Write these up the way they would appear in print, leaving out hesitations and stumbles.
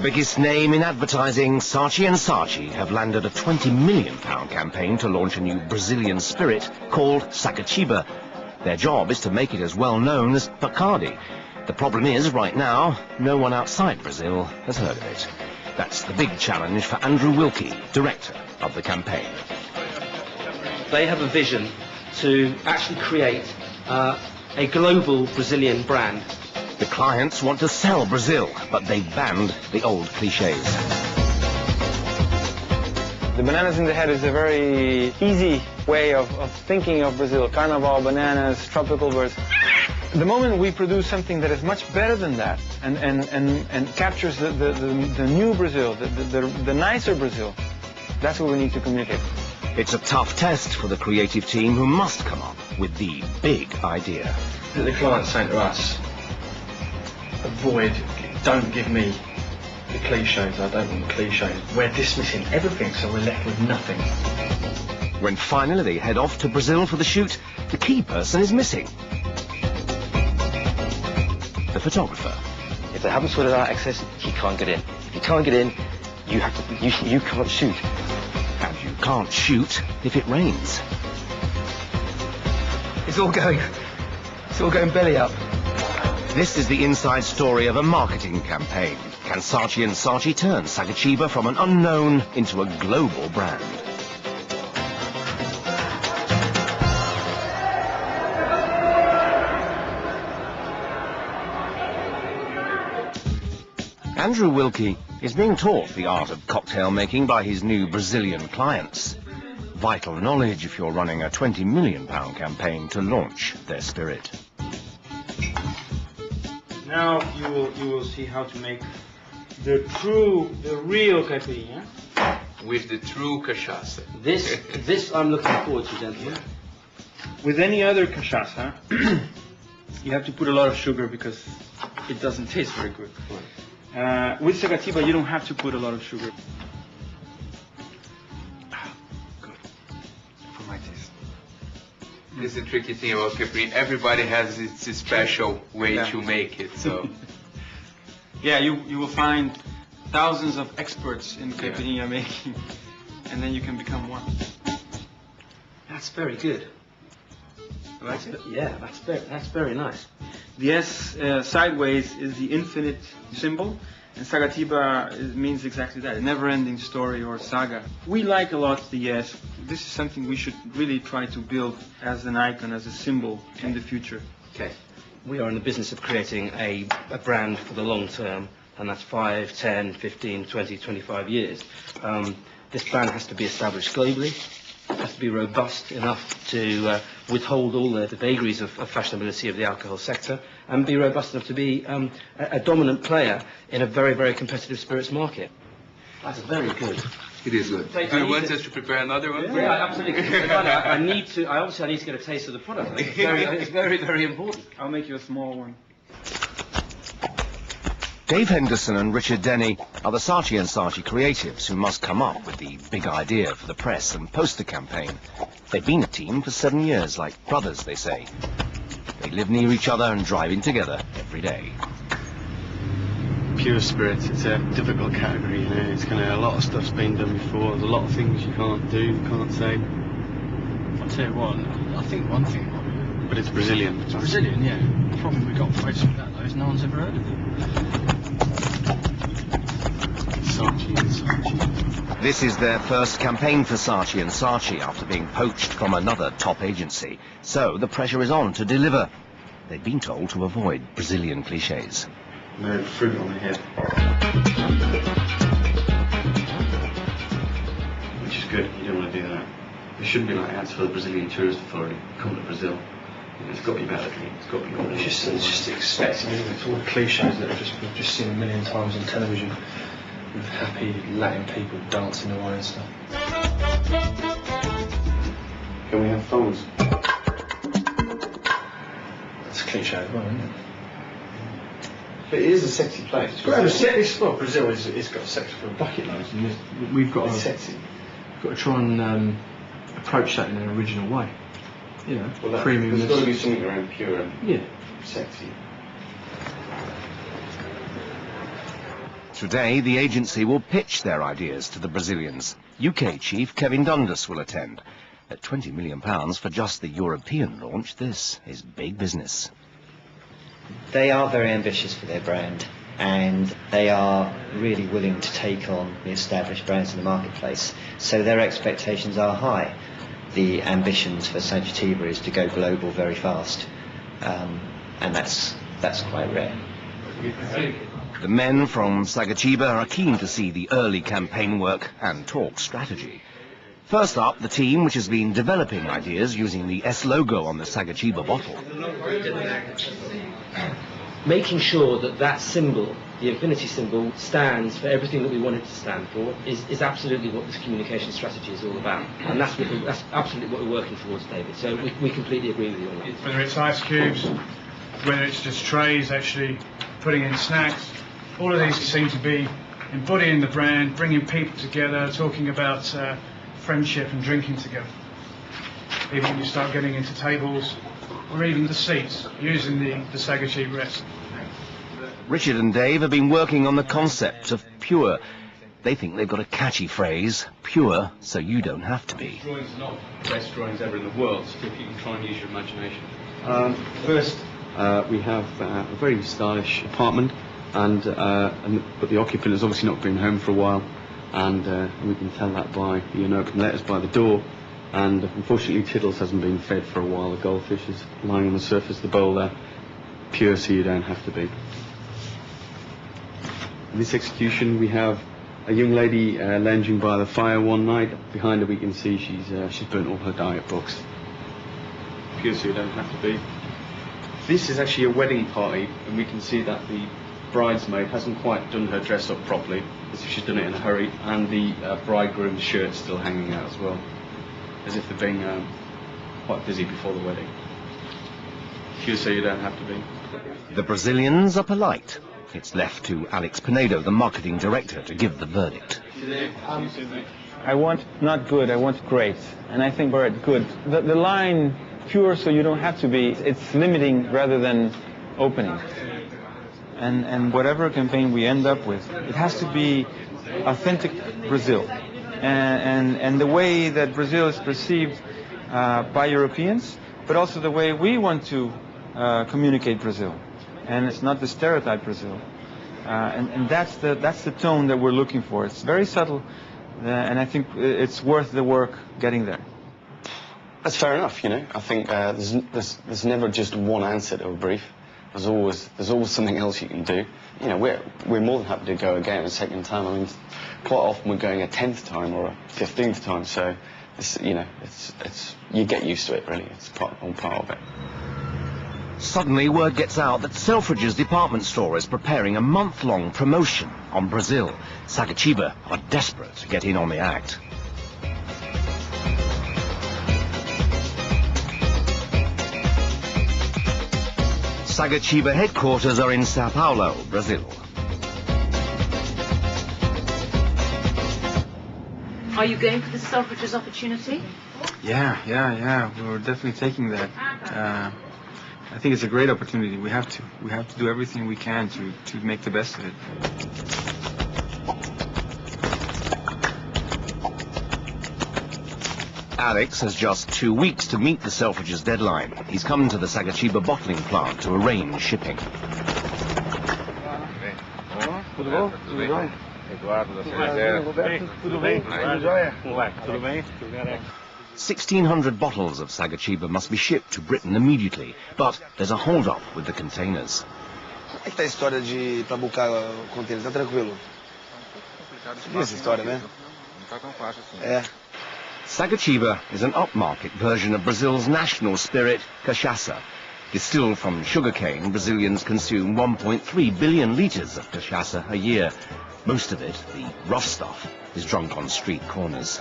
biggest name in advertising, Saatchi and Saatchi have landed a £20 million campaign to launch a new Brazilian spirit called Sagatiba. Their job is to make it as well known as Bacardi. The problem is, right now, no one outside Brazil has heard of it. That's the big challenge for Andrew Wilkie, director of the campaign. They have a vision to actually create a global Brazilian brand. The clients want to sell Brazil, but they banned the old cliches. The bananas in the head is a very easy way of thinking of Brazil. Carnival, bananas, tropical birds. The moment we produce something that is much better than that and captures the new Brazil, the nicer Brazil, that's what we need to communicate. It's a tough test for the creative team who must come up with the big idea. The client's saying to us, avoid, don't give me the cliches, I don't want cliches. We're dismissing everything, so we're left with nothing. When finally they head off to Brazil for the shoot, the key person is missing. The photographer. If they haven't sorted out access, he can't get in. If you can't get in, you can't shoot. And you can't shoot if it rains. It's all going belly up. This is the inside story of a marketing campaign. Can Saatchi and Saatchi turn Sagatiba from an unknown into a global brand? Andrew Wilkie is being taught the art of cocktail making by his new Brazilian clients. Vital knowledge if you're running a £20 million campaign to launch their spirit. Now you will see how to make the real caipirinha. With the true cachaça. This I'm looking forward to, gentlemen. With any other cachaça, you have to put a lot of sugar because it doesn't taste very good. With Sagatiba, you don't have to put a lot of sugar. Good. For my taste. This is the tricky thing about caipirinha. Everybody has its special way to make it, so... Yeah, you will find thousands of experts in caipirinha making, and then you can become one. That's very good. Like it? Yeah, that's very nice. The S sideways is the infinite symbol, and Sagatiba means exactly that, a never-ending story or saga. We like a lot the S. This is something we should really try to build as an icon, as a symbol in the future. Okay. We are in the business of creating a brand for the long term, and that's 5, 10, 15, 20, 25 years. This brand has to be established globally. It has to be robust enough to withhold all the vagaries of fashionability of the alcohol sector, and be robust enough to be a dominant player in a very, very competitive spirits market. That's very good. It is good. Do you want us to prepare another one? Yeah, absolutely. I need to get a taste of the product. I think it's very, very important. I'll make you a small one. Dave Henderson and Richard Denny are the Saatchi and Saatchi creatives who must come up with the big idea for the press and poster campaign. They've been a team for 7 years, like brothers, they say. They live near each other and drive in together every day. Pure spirits, it's a difficult category, you know. It's a lot of stuff's been done before. There's a lot of things you can't do, can't say. I'll tell you what, I think one thing, but it's Brazilian. It's Brazilian, yeah. The problem we got faced with that though is no one's ever heard of it. Saatchi and Saatchi. This is their first campaign for Saatchi and Saatchi after being poached from another top agency. So the pressure is on to deliver. They've been told to avoid Brazilian cliches. No fruit on the head. Which is good, you don't want to do that. It shouldn't be like ads for the Brazilian Tourist Authority. Come to Brazil. You know, it's got to be better clean. It's got to be all. It's just expecting, isn't it? It's all the cliches that we've just seen a million times on television with happy Latin people dancing away and stuff. Can we have phones? That's a cliche as well, isn't it? But it is a sexy place. Well, Brazil is got a sexy for a bucket loads, and we've got to try and approach that in an original way. You know, well, premium. There's got to be something around pure and yeah, sexy. Today, the agency will pitch their ideas to the Brazilians. UK chief Kevin Dundas will attend. At £20 million for just the European launch, this is big business. They are very ambitious for their brand, and they are really willing to take on the established brands in the marketplace. So their expectations are high. The ambitions for Sagatiba is to go global very fast, and that's quite rare. The men from Sagatiba are keen to see the early campaign work and talk strategy. First up, the team which has been developing ideas using the S logo on the Sagatiba bottle. Making sure that that symbol, the infinity symbol, stands for everything that we want it to stand for is absolutely what this communication strategy is all about. And that's absolutely what we're working towards, David. So we completely agree with you on that. Whether it's ice cubes, whether it's just trays actually putting in snacks, all of these seem to be embodying the brand, bringing people together, talking about friendship and drinking together. Even when you start getting into tables, or even the seats, using the Sagatiba recipe. Richard and Dave have been working on the concept of pure. They think they've got a catchy phrase, pure, so you don't have to be. Drawings are not the best drawings ever in the world, so if you can try and use your imagination. First, we have a very stylish apartment, but the occupant has obviously not been home for a while, and we can tell that by the unopened letters by the door. And unfortunately, Tiddles hasn't been fed for a while. The goldfish is lying on the surface of the bowl there. Pure, so you don't have to be. In this execution, we have a young lady lounging by the fire one night. Behind her, we can see she's burnt all her diet books. Pure, so you don't have to be. This is actually a wedding party, and we can see that the bridesmaid hasn't quite done her dress up properly, as if she's done it in a hurry, and the bridegroom's shirt's still hanging out as well, as if they're being quite busy before the wedding. Pure, so you don't have to be. The Brazilians are polite. It's left to Alex Pinedo, the marketing director, to give the verdict. I want not good, I want great. And I think we're at good. The line, pure so you don't have to be, it's limiting rather than opening. And whatever campaign we end up with, it has to be authentic Brazil. And the way that Brazil is perceived by Europeans, but also the way we want to communicate Brazil. And it's not the stereotype Brazil. And that's the tone that we're looking for. It's very subtle, and I think it's worth the work getting there. That's fair enough, you know. I think there's never just one answer to a brief. There's always something else you can do. You know, we're more than happy to go again a second time. I mean, quite often we're going a 10th time or a 15th time. So, it's you get used to it, really. It's part of it. Suddenly, word gets out that Selfridges department store is preparing a month-long promotion on Brazil. Sagatiba are desperate to get in on the act. Sagatiba headquarters are in Sao Paulo, Brazil. Are you going for the Selfridges opportunity? Yeah. We're definitely taking that. I think it's a great opportunity. We have to do everything we can to make the best of it. Alex has just 2 weeks to meet the Selfridges deadline. He's come to the Sagatiba bottling plant to arrange shipping. Tudo bem? Eduardo da Cervejeira. Tudo bem? Tudo jóia? Tudo bem? 1,600 bottles of Sagatiba must be shipped to Britain immediately, but there's a hold-up with the containers. Como é que tá a história de para buscar o container? Tá tranquilo? Sabia essa história, né? Não tá tão fácil assim. É. Sagatiba is an upmarket version of Brazil's national spirit, cachaça. Distilled from sugarcane, Brazilians consume 1.3 billion litres of cachaça a year. Most of it, the rough stuff, is drunk on street corners.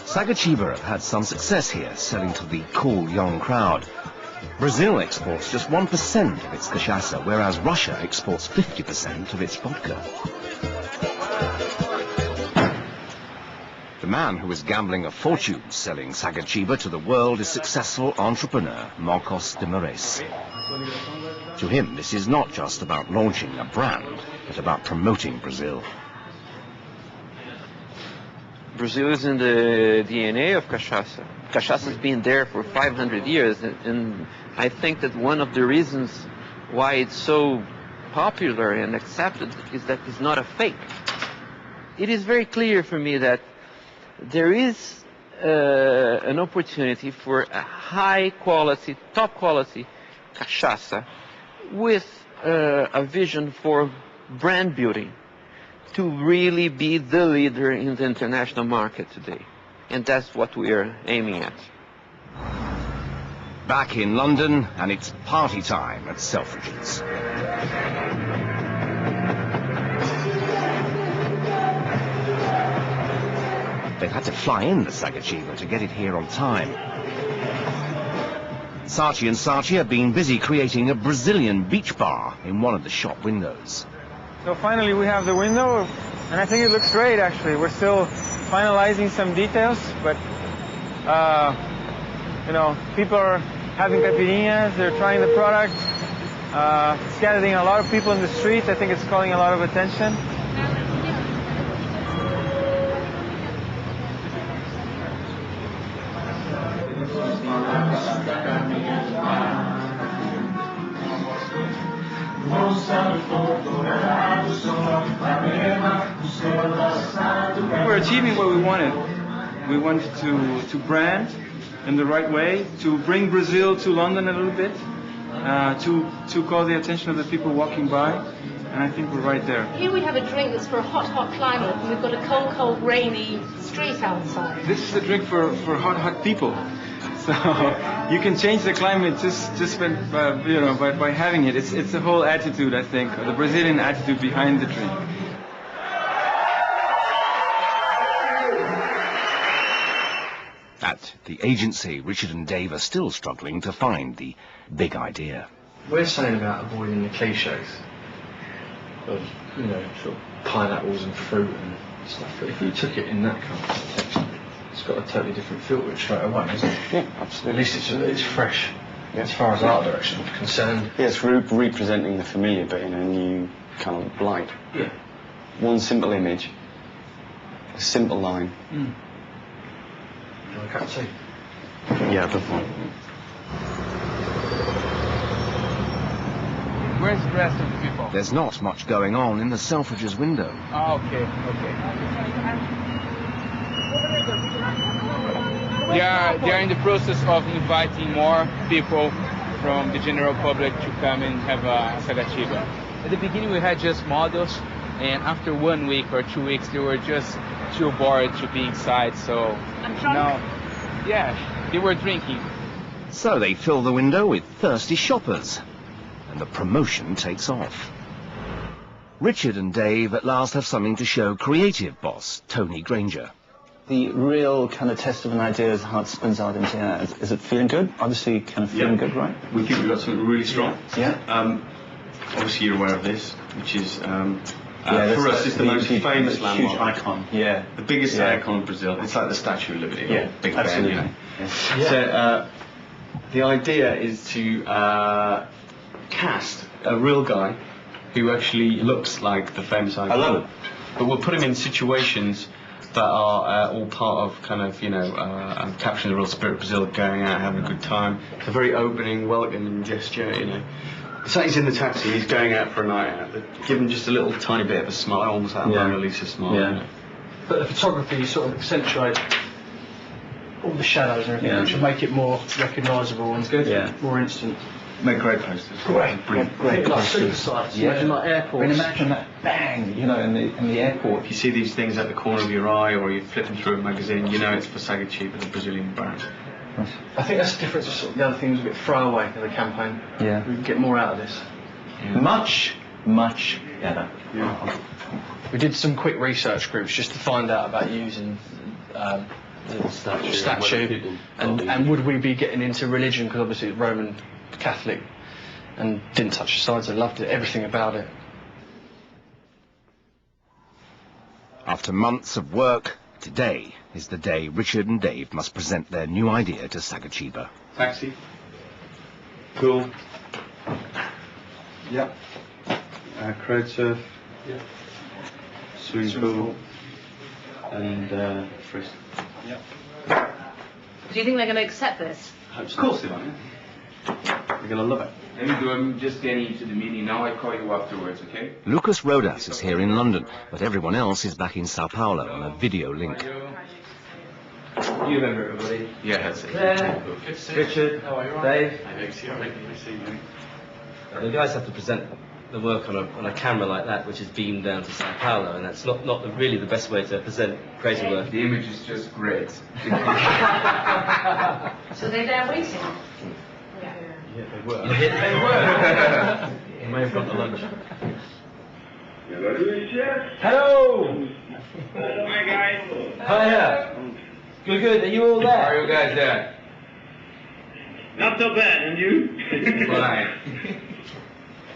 Sagatiba have had some success here, selling to the cool young crowd. Brazil exports just 1% of its cachaça, whereas Russia exports 50% of its vodka. The The man who is gambling a fortune selling Sagatiba to the world is successful entrepreneur Marcos de Moraes. To him, this is not just about launching a brand, but about promoting Brazil. Brazil is in the DNA of cachaça. Cachaça has been there for 500 years, and I think that one of the reasons why it's so popular and accepted is that it's not a fake. It is very clear for me that there is an opportunity for a high quality, top quality cachaça with a vision for brand building to really be the leader in the international market today. And that's what we are aiming at. Back in London, and it's party time at Selfridges. They've had to fly in the Sagatiba to get it here on time. Saatchi and Saatchi have been busy creating a Brazilian beach bar in one of the shop windows. So finally we have the window, and I think it looks great actually. We're still finalizing some details, but you know, people are having caipirinhas, they're trying the product. It's gathering a lot of people in the streets. I think it's calling a lot of attention. We're achieving what we wanted. We wanted to brand in the right way, to bring Brazil to London a little bit, to call the attention of the people walking by, and I think we're right there. Here we have a drink that's for a hot, hot climate, and we've got a cold, cold, rainy street outside. This is a drink for hot, hot people. So you can change the climate just by having it. It's the whole attitude, I think, the Brazilian attitude behind the drink. At the agency, Richard and Dave are still struggling to find the big idea. We're saying about avoiding the cliches of, you know, sort of pineapples and fruit and stuff. But if you took it in that kind of context, it's got a totally different feel to it straight away, isn't it? Yeah, absolutely. At least it's fresh, as far as art direction is concerned. Yeah, it's representing the familiar, but in a new kind of light. Yeah. One simple image, a simple line. Mm. Do you want a cup of tea? Yeah, definitely. Where's the rest of the people? There's not much going on in the Selfridges window. Oh, okay, okay. They are in the process of inviting more people from the general public to come and have a Sagatiba. At the beginning we had just models, and after 1 week or 2 weeks they were just too bored to be inside, so now, yeah, they were drinking. So they fill the window with thirsty shoppers, and the promotion takes off. Richard and Dave at last have something to show creative boss Tony Granger. The real kind of test of an idea is how it spins out into that. Is it feeling good? Obviously kind of feeling good, right? We think we've got something really strong. Yeah. Obviously you're aware of this, which is for us it's the most famous landmark. Huge icon. Yeah. The biggest icon of Brazil. It's like the Statue of Liberty. Yeah, Big absolutely. Ben, you know. Yeah. So the idea is to cast a real guy who actually looks like the famous icon. I love it. But we'll put him in situations that are all part of kind of, you know, capturing the real spirit of Brazil, going out, having a good time. It's a very opening, welcoming gesture, you know. So he's in the taxi, he's going out for a night out. Give him just a little tiny bit of a smile, almost like a Mona Lisa smile. Yeah. You know. But the photography, you sort of accentuate all the shadows and everything, which will make it more recognisable and more instant. Make great posters. Great Great like posters. supersites, imagine like airports. And imagine that bang, you know, in the airport. If you see these things at the corner of your eye or you're flipping through a magazine, you know it's for Sagatiba, the Brazilian brand. I think that's the difference to sort of the other things a bit throwaway in the campaign. Yeah. We can get more out of this. Yeah. Much better. Yeah. We did some quick research groups just to find out about using the statue and would we be getting into religion, because obviously it's Roman Catholic, and didn't touch the sides. I loved it, everything about it. After months of work, Today is the day Richard and Dave must present their new idea to Sagatiba. Taxi. Cool. Yep. Crowd surf. Yep. Swimming pool. And frisk. Yep. Do you think they're going to accept this? Of course they will. They're going to love it. Let me do. I'm just getting into the meeting now. I call you afterwards, okay? Lucas Rodas is here in London, but everyone else is back in Sao Paulo on a video link. You remember everybody? Yeah, that's it. Claire, Richard, Dave. The guys have to present the work on a camera like that, which is beamed down to Sao Paulo, and that's not really the best way to present crazy work. The image is just great. So they're there waiting? Yeah, they were. They were. You may have got the lunch. Hello! Hi guys. Hiya. Good. Are you all there? How are you guys there? Not so bad, and you? Fine.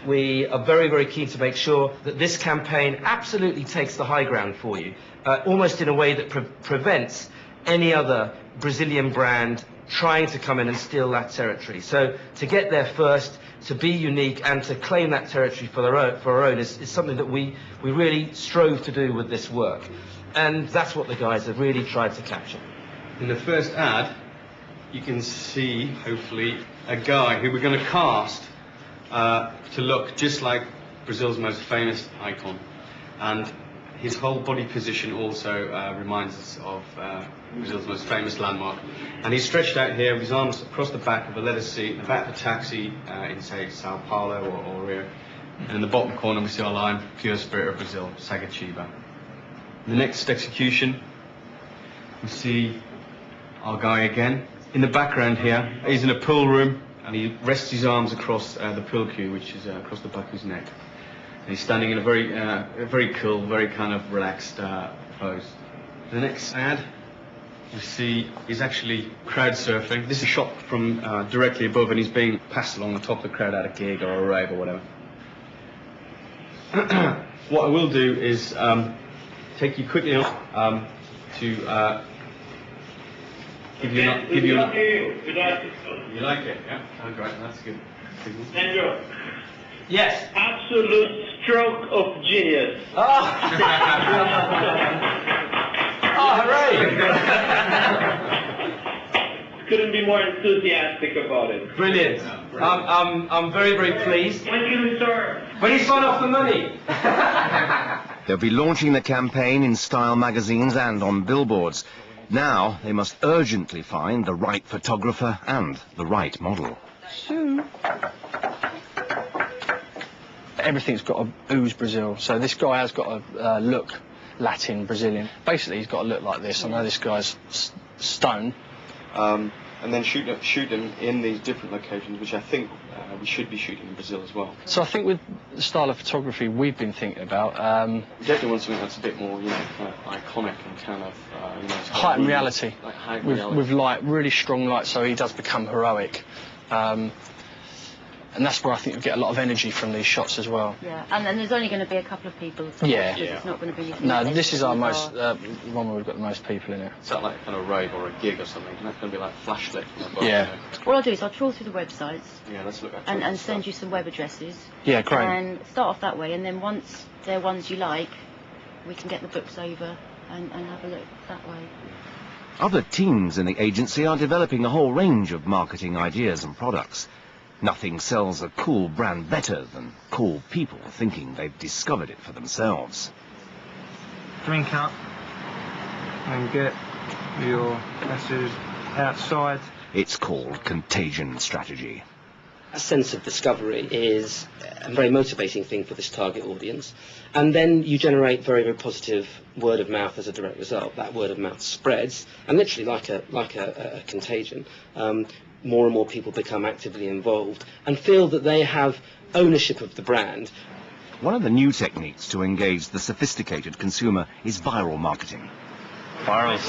We are very, very keen to make sure that this campaign absolutely takes the high ground for you, almost in a way that prevents any other Brazilian brand trying to come in and steal that territory. So to get there first, to be unique and to claim that territory for our own is something that we really strove to do with this work. And that's what the guys have really tried to capture. In the first ad, you can see, hopefully, a guy who we're going to cast to look just like Brazil's most famous icon. And his whole body position also reminds us of Brazil's most famous landmark. And he's stretched out here with his arms across the back of a leather seat, the back of the taxi in, say, Sao Paulo or Rio. And in the bottom corner, we see our line, Pure Spirit of Brazil, Sagatiba. The next execution, we see our guy again. In the background here, he's in a pool room, and he rests his arms across the pool cue, which is across the back of his neck. And he's standing in a very cool, very kind of relaxed pose. The next ad, you see he's actually crowd surfing. This is shot from directly above, and he's being passed along the top of the crowd at a gig or a rave or whatever. What I will do is take you quickly on to give you You like it, yeah? Oh, great, that's good. Andrew. Yes. Absolute stroke of genius. Oh, hooray! Couldn't be more enthusiastic about it. Brilliant. I'm very, very pleased. When can we start? When you sign off the money. They'll be launching the campaign in style magazines and on billboards. Now they must urgently find the right photographer and the right model. Everything's got to ooze Brazil. So this guy has got a look Latin Brazilian. Basically, he's got to look like this. I know this guy's stone. And then shoot them in these different locations, which I think we should be shooting in Brazil as well. So I think with the style of photography we've been thinking about, we definitely want something that's a bit more, kind of iconic and kind of, height and reality. Like height with light, really strong light, so he does become heroic. And that's where I think you get a lot of energy from these shots as well. Yeah, and then there's only going to be a couple of people. Yeah. It's not going to be. No, this is our most one where we've got the most people in it. Is that like kind of a rave or a gig or something? Isn't that going to be like flashlit? Yeah. What I'll do is I'll trawl through the websites. Yeah, let's look at and send you some web addresses. Yeah, great. And start off that way, and then once they're ones you like, we can get the books over and have a look that way. Other teams in the agency are developing a whole range of marketing ideas and products. Nothing sells a cool brand better than cool people thinking they've discovered it for themselves. Drink up and get your message outside. It's called contagion strategy. A sense of discovery is a very motivating thing for this target audience. And then you generate very, very positive word of mouth as a direct result. That word of mouth spreads, and literally like a contagion. More and more people become actively involved and feel that they have ownership of the brand. One of the new techniques to engage the sophisticated consumer is viral marketing. Viral's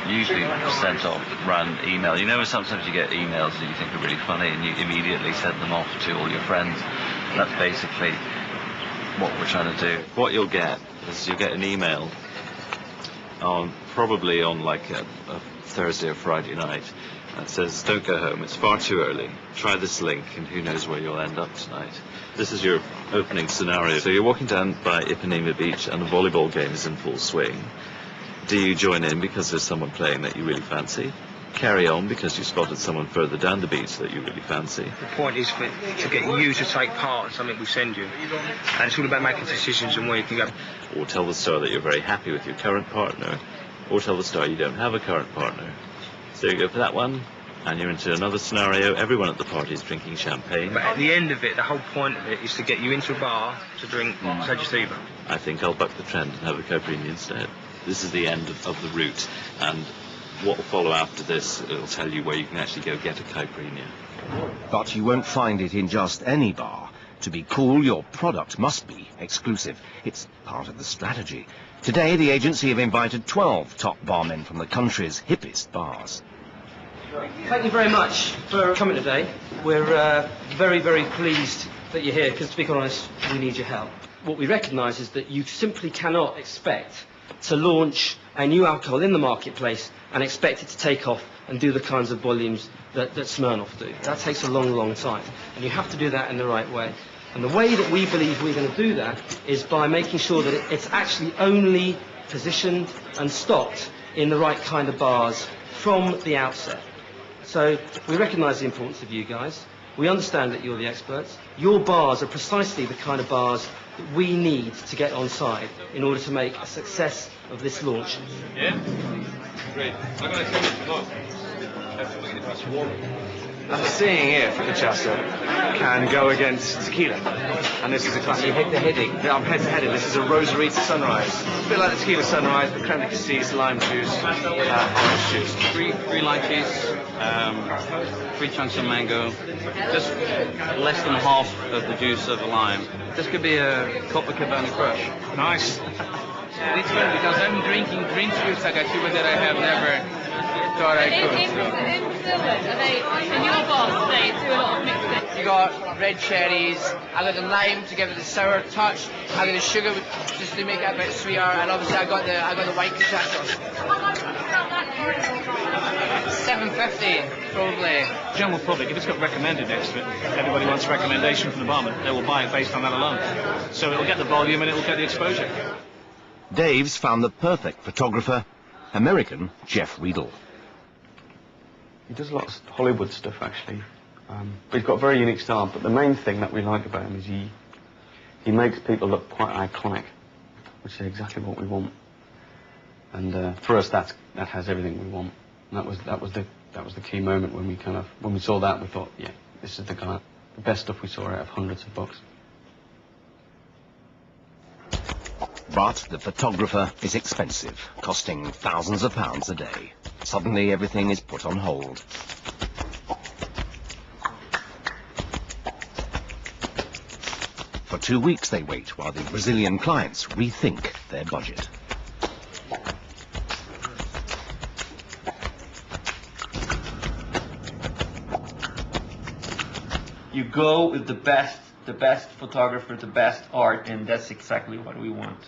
usually sent off run email. You know, sometimes you get emails that you think are really funny and you immediately send them off to all your friends. And that's basically what we're trying to do. What you'll get is you'll get an email probably on like a Thursday or Friday night. That says, don't go home, it's far too early. Try this link and who knows where you'll end up tonight. This is your opening scenario. So you're walking down by Ipanema Beach and the volleyball game is in full swing. Do you join in because there's someone playing that you really fancy? Carry on because you spotted someone further down the beach that you really fancy? The point is to get you to take part in something we send you. And it's all about making decisions and where you can go. Or tell the star that you're very happy with your current partner. Or tell the star you don't have a current partner. So you go for that one, and you're into another scenario. Everyone at the party is drinking champagne. But at the end of it, the whole point of it is to get you into a bar to drink Sagatiba. I think I'll buck the trend and have a caipirinha instead. This is the end of the route, and what will follow after this, it'll tell you where you can actually go get a caipirinha. But you won't find it in just any bar. To be cool, your product must be exclusive. It's part of the strategy. Today, the agency have invited 12 top barmen from the country's hippest bars. Thank you very much for coming today. We're very, very pleased that you're here, because to be quite honest, we need your help. What we recognise is that you simply cannot expect to launch a new alcohol in the marketplace and expect it to take off and do the kinds of volumes that Smirnoff do. That takes a long, long time, and you have to do that in the right way. And the way that we believe we're going to do that is by making sure that it's actually only positioned and stocked in the right kind of bars from the outset. So we recognise the importance of you guys. We understand that you're the experts. Your bars are precisely the kind of bars that we need to get on side in order to make a success of this launch. Yeah? Great. I'm going to tell you, look, that's really the best water. I'm seeing if cachasa can go against tequila. And this is a classic. You're head-to-heading. Yeah, I'm head-to-heading. This is a Rosarita Sunrise. A bit like the tequila sunrise, but creme de cassis, lime juice, orange juice. Three lime juice, 3 chunks of mango, just less than half of the juice of a lime. This could be a Copacabana crush. Nice. It's good because I'm drinking drinks with Sagatiba that I have never thought I could. In your bar today, do a lot of mixing. You got red cherries, I got the lime to give it the sour touch, I got the sugar just to make it a bit sweeter, and obviously I got the white cachaca. $7.50 probably. General public, if it's got recommended next to it, everybody wants a recommendation from the barman. They will buy it based on that alone. So it'll get the volume and it will get the exposure. Dave's found the perfect photographer, American Jeff Riedel. He does a lot of Hollywood stuff, actually. But he's got a very unique style. But the main thing that we like about him is he makes people look quite iconic, which is exactly what we want. And for us, that has everything we want. And that was the key moment when we saw that, we thought, yeah, this is the guy. The best stuff we saw out of hundreds of bucks. But the photographer is expensive, costing thousands of pounds a day. Suddenly everything is put on hold. For 2 weeks they wait while the Brazilian clients rethink their budget. You go with the best photographer, the best art, and that's exactly what we want.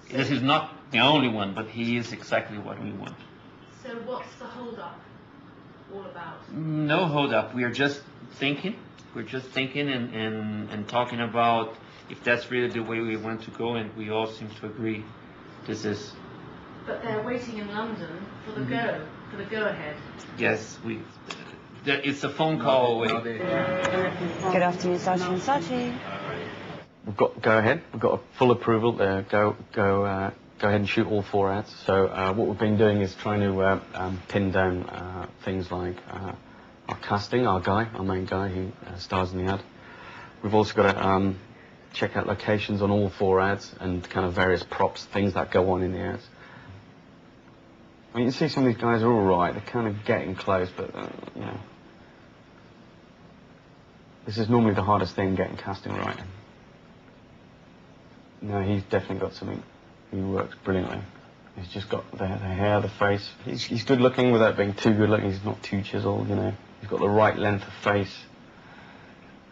This is not the only one, but he is exactly what we want. So what's the hold-up all about? No hold-up. We are just thinking. We're just thinking and talking about if that's really the way we want to go, and we all seem to agree this is. But they're waiting in London for the go-ahead. Yes, it's a phone call away. Good afternoon, Saatchi and Saatchi. We've got go ahead. We've got a full approval. Go ahead and shoot all 4 ads. So what we've been doing is trying to pin down things like our casting, our main guy who stars in the ad. We've also got to check out locations on all 4 ads and kind of various props, things that go on in the ads. I mean, you can see some of these guys are all right. They're kind of getting close, but you know, this is normally the hardest thing, getting casting right. No, he's definitely got something. He works brilliantly. He's just got the hair, the face. He's good looking without being too good looking. He's not too chiseled, you know. He's got the right length of face.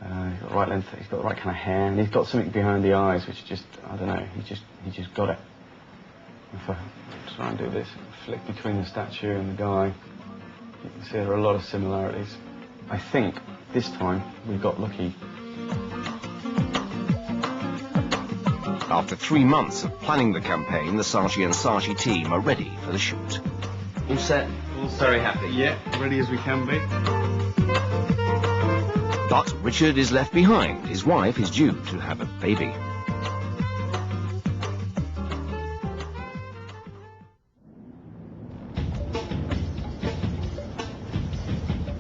He's got the right length. He's got the right kind of hair, and he's got something behind the eyes, which just, I don't know. He just got it. If I try and do this, flick between the statue and the guy, you can see there are a lot of similarities. I think this time we got lucky. After 3 months of planning the campaign, the Saatchi and Saatchi team are ready for the shoot. All set, all very happy. Yeah, ready as we can be. But Richard is left behind. His wife is due to have a baby.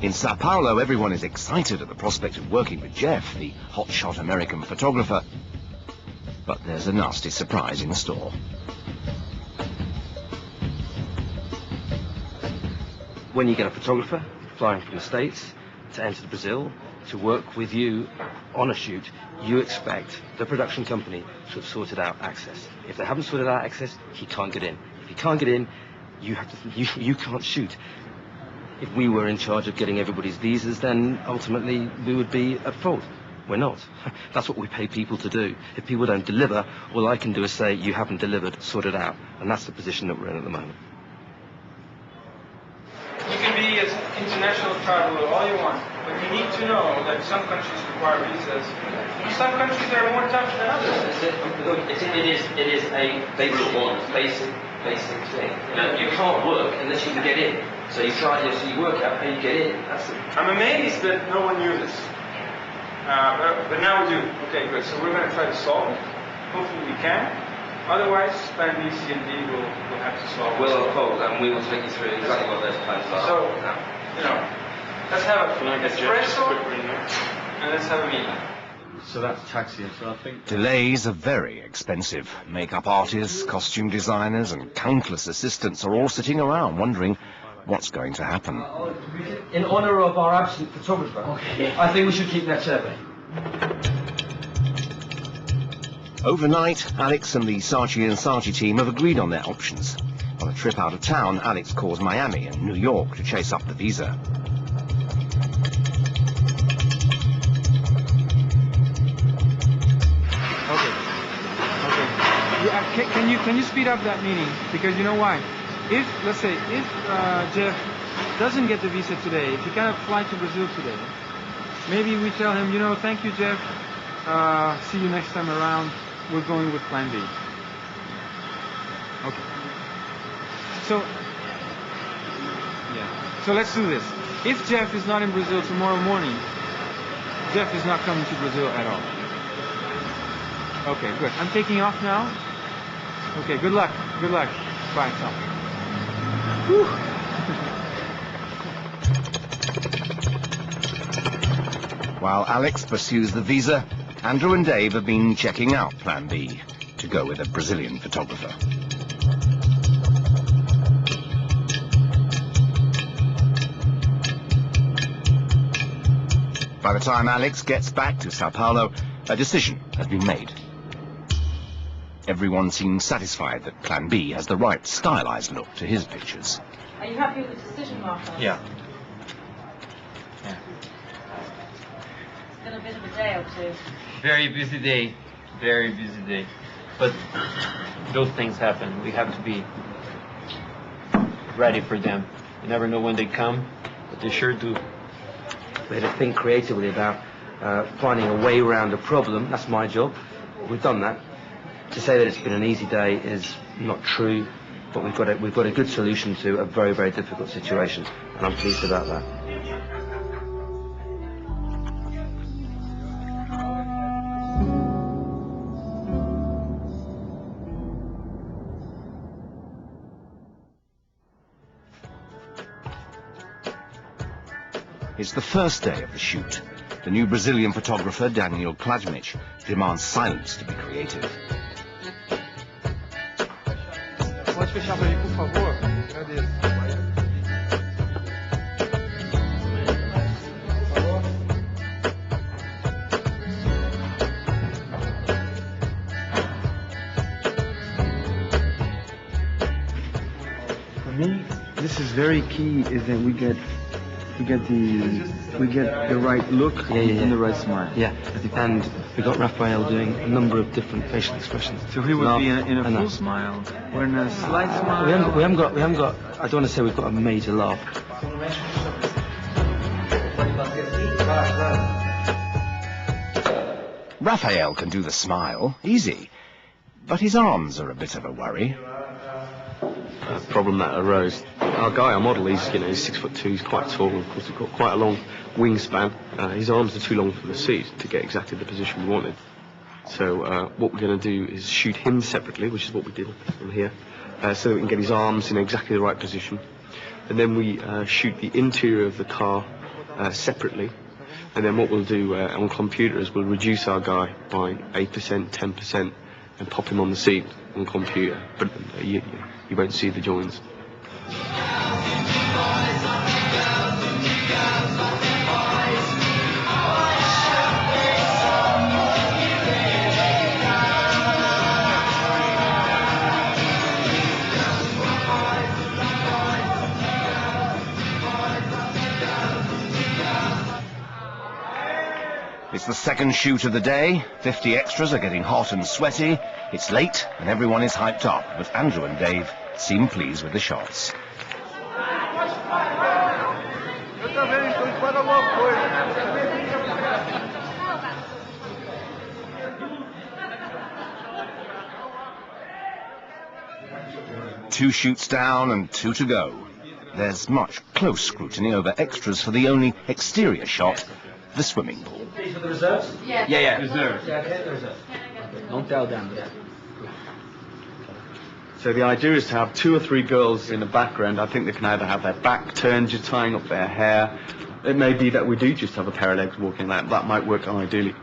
In Sao Paulo, everyone is excited at the prospect of working with Jeff, the hotshot American photographer. But there's a nasty surprise in store. When you get a photographer flying from the States to enter Brazil to work with you on a shoot, you expect the production company to have sorted out access. If they haven't sorted out access, he can't get in. If he can't get in, you can't shoot. If we were in charge of getting everybody's visas, then ultimately we would be at fault. We're not. That's what we pay people to do. If people don't deliver, all I can do is say, you haven't delivered, sort it out. And that's the position that we're in at the moment. You can be an international traveler all you want, but you need to know that some countries require visas. Some countries are more tough than others. It is a basic thing. You can't work unless you can get in. So you work out how you get in. I'm amazed that no one knew this. But now we do. Okay, good. So we're going to try to solve it. Hopefully we can. Otherwise, plan B, C, and D will have to solve it. We'll uphold and we will take you through exactly what those plans are. So, let's have an espresso and let's have a meeting. So that's taxi. So I think Delays are very expensive. Makeup artists, costume designers, and countless assistants are all sitting around wondering what's going to happen. In honor of our absent photographer, I think we should keep that survey. Overnight, Alex and the Saatchi and Saatchi team have agreed on their options. On a trip out of town, Alex calls Miami and New York to chase up the visa. Can you speed up that meeting? Because you know why? Let's say, if Jeff doesn't get the visa today, if he cannot fly to Brazil today, maybe we tell him, thank you, Jeff. See you next time around. We're going with plan B. Okay. So let's do this. If Jeff is not in Brazil tomorrow morning, Jeff is not coming to Brazil at all. Okay, good. I'm taking off now. Okay, good luck. Good luck. Bye, Tom. Whew. While Alex pursues the visa, Andrew and Dave have been checking out Plan B to go with a Brazilian photographer. By the time Alex gets back to Sao Paulo, a decision has been made. Everyone seems satisfied that Plan B has the right stylized look to his pictures. Are you happy with the decision, Marco? Yeah. It's been a bit of a day or two. Very busy day. Very busy day. But those things happen. We have to be ready for them. You never know when they come, but they sure do. We had to think creatively about finding a way around a problem. That's my job. We've done that. To say that it's been an easy day is not true, but we've got a good solution to a very, very difficult situation, and I'm pleased about that. It's the first day of the shoot. The new Brazilian photographer, Daniel Klajmic, demands silence to be creative. Pode fechar pra mim, por favor? Agradeço. For me, this is very key, is that we get we get the right look and the right smile. Yeah, and we got Raphael doing a number of different facial expressions. So he would be in a full smile or in a slight smile. We haven't got. I don't want to say we've got a major laugh. Raphael can do the smile, easy. But his arms are a bit of a worry. Problem that arose. Our guy, our model, he's 6'2", he's quite tall, and of course he's got quite a long wingspan. His arms are too long for the seat to get exactly the position we wanted. So what we're going to do is shoot him separately, which is what we did on here, so that we can get his arms in exactly the right position. And then we shoot the interior of the car separately. And then what we'll do on computer is we'll reduce our guy by 8%, 10%, and pop him on the seat on computer. But you won't see the joins. It's the second shoot of the day. 50 extras are getting hot and sweaty. It's late and everyone is hyped up, but Andrew and Dave seem pleased with the shots. Two shoots down and 2 to go. There's much close scrutiny over extras for the only exterior shot, the swimming pool. For the reserves? Yeah. Reserves. Yeah, okay, the reserves. Don't tell them. Yeah. So the idea is to have 2 or 3 girls in the background. I think they can either have their back turned, just tying up their hair. It may be that we do just have a pair of legs walking. That might work ideally.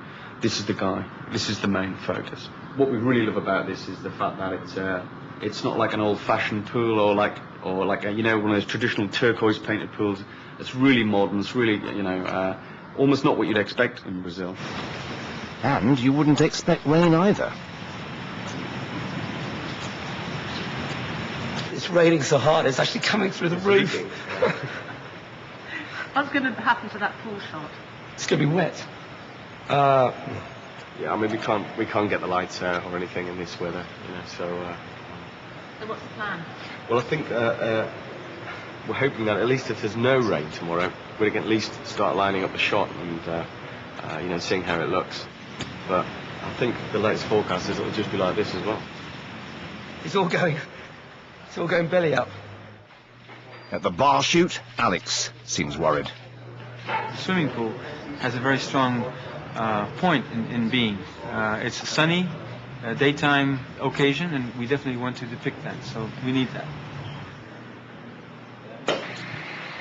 This is the guy. This is the main focus. What we really love about this is the fact that it's not like an old-fashioned pool or like one of those traditional turquoise painted pools. It's really modern. It's really almost not what you'd expect in Brazil. And you wouldn't expect rain either. It's raining so hard, it's actually coming through the roof. What's going to happen to that pool shot? It's going to be wet. Yeah, I mean, we can't get the lights out or anything in this weather, so... So what's the plan? Well, I think we're hoping that at least if there's no rain tomorrow, we can at least start lining up the shot and, seeing how it looks. But I think the latest forecast is it'll just be like this as well. It's all going belly up. At the bar shoot, Alex seems worried. The swimming pool has a very strong point in being. It's a sunny, daytime occasion, and we definitely want to depict that, so we need that.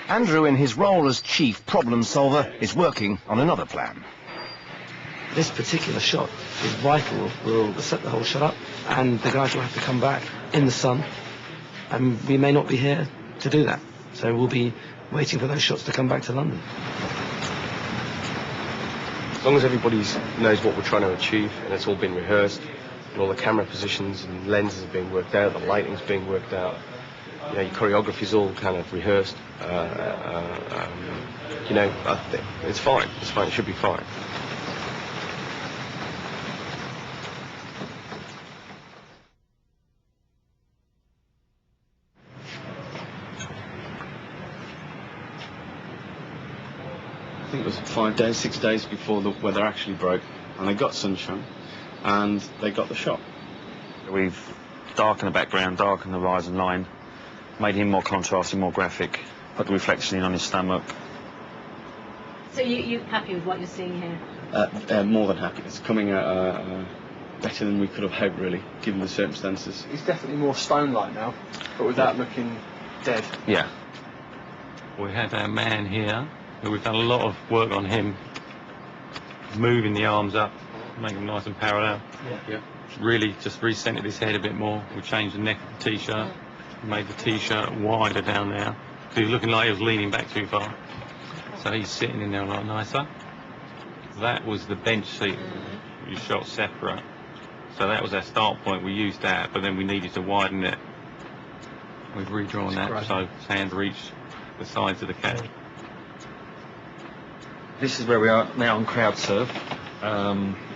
Andrew, in his role as chief problem solver, is working on another plan. This particular shot is vital. We'll set the whole shot up, and the guys will have to come back in the sun, and we may not be here to do that. So we'll be waiting for those shots to come back to London. As long as everybody knows what we're trying to achieve, and it's all been rehearsed, and all the camera positions and lenses are being worked out, the lighting's being worked out, your choreography's all kind of rehearsed, I think it's fine. It should be fine. I think it was 5 days, 6 days before the weather actually broke, and they got sunshine, and they got the shot. We've darkened the background, darkened the horizon line, made him more contrasty, more graphic, put the reflection in on his stomach. So you're happy with what you're seeing here? More than happy. It's coming out better than we could have hoped, really, given the circumstances. He's definitely more stone-like now, but without looking dead. Yeah. We had our man here. We've done a lot of work on him, moving the arms up, making them nice and parallel. Yeah. Really just recentered his head a bit more. We changed the neck of the T-shirt, made the T-shirt wider down there. He was looking like he was leaning back too far. So he's sitting in there a lot nicer. That was the bench seat we shot separate. So that was our start point. We used that, but then we needed to widen it. We've redrawn that so his hands reach the sides of the cab. This is where we are now on crowd serve.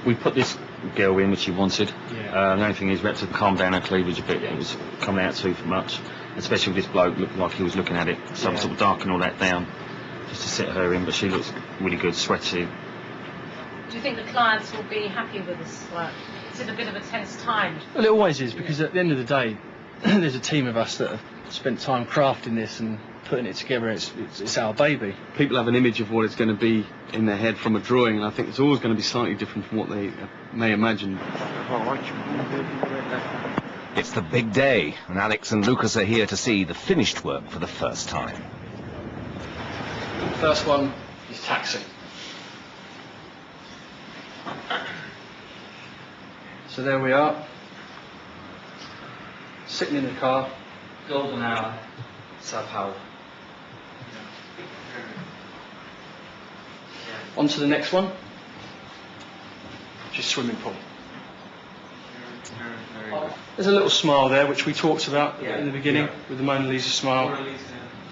We put this girl in, which she wanted. The only thing is we had to calm down her cleavage a bit. It was coming out too much, especially with this bloke looked like he was looking at it. So I sort of darken all that down just to sit her in, but she looks really good, sweaty. Do you think the clients will be happy with this work? Is it a bit of a tense time? Well, it always is, because at the end of the day, there's a team of us that have spent time crafting this and putting it together. It's our baby. People have an image of what it's going to be in their head from a drawing, and I think it's always going to be slightly different from what they may imagine. It's the big day, and Alex and Lucas are here to see the finished work for the first time. The first one is Taxi. So there we are, sitting in the car. Golden hour, Sao Paulo. On to the next one, which is swimming pool. There's a little smile there, which we talked about in the beginning, with the Mona Lisa smile,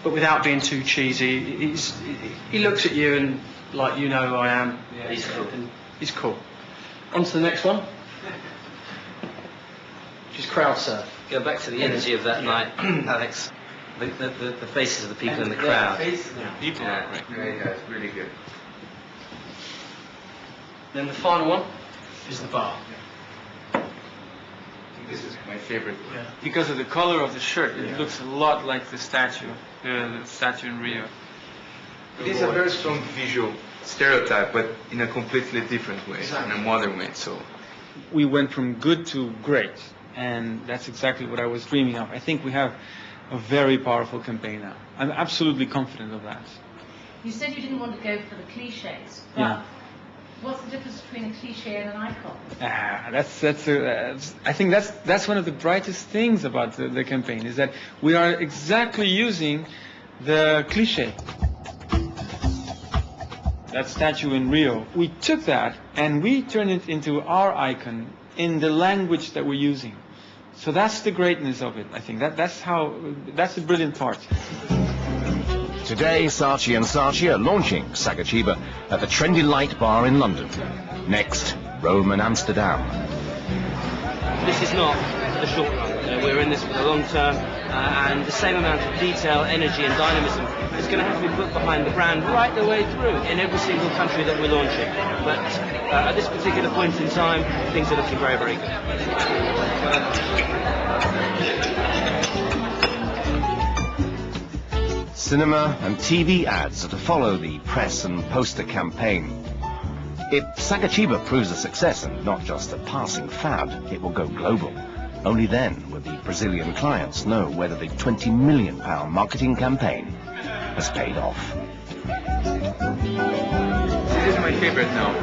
but without being too cheesy. He looks at you and, like, you know who I am. Yeah, he's cool. And he's cool. On to the next one, which is crowd surf. Go back to the energy of that night, Alex. The faces of the people in the crowd. People. Very good, really good. Then the final one is the bar. This is my favorite. Yeah. Because of the color of the shirt, it looks a lot like the statue in Rio. It is a very strong visual stereotype, but in a completely different way, in a modern way. So We went from good to great, and that's exactly what I was dreaming of. I think we have a very powerful campaign now. I'm absolutely confident of that. You said you didn't want to go for the cliches, but what's the difference between a cliche and an icon? I think that's one of the brightest things about the campaign, is that we are exactly using the cliche. That statue in Rio, we took that and we turned it into our icon in the language that we're using. So that's the greatness of it, I think. That's the brilliant part. Today, Saatchi and Saatchi are launching Sagatiba at the Trendy Light Bar in London. Next, Rome and Amsterdam. This is not the short run. We're in this for the long term, and the same amount of detail, energy and dynamism is going to have to be put behind the brand right the way through in every single country that we're launching. But at this particular point in time, things are looking very, very good. Cinema and TV ads are to follow the press and poster campaign. If Sagatiba proves a success and not just a passing fad, it will go global. Only then will the Brazilian clients know whether the £20 million marketing campaign has paid off. this is my favorite now.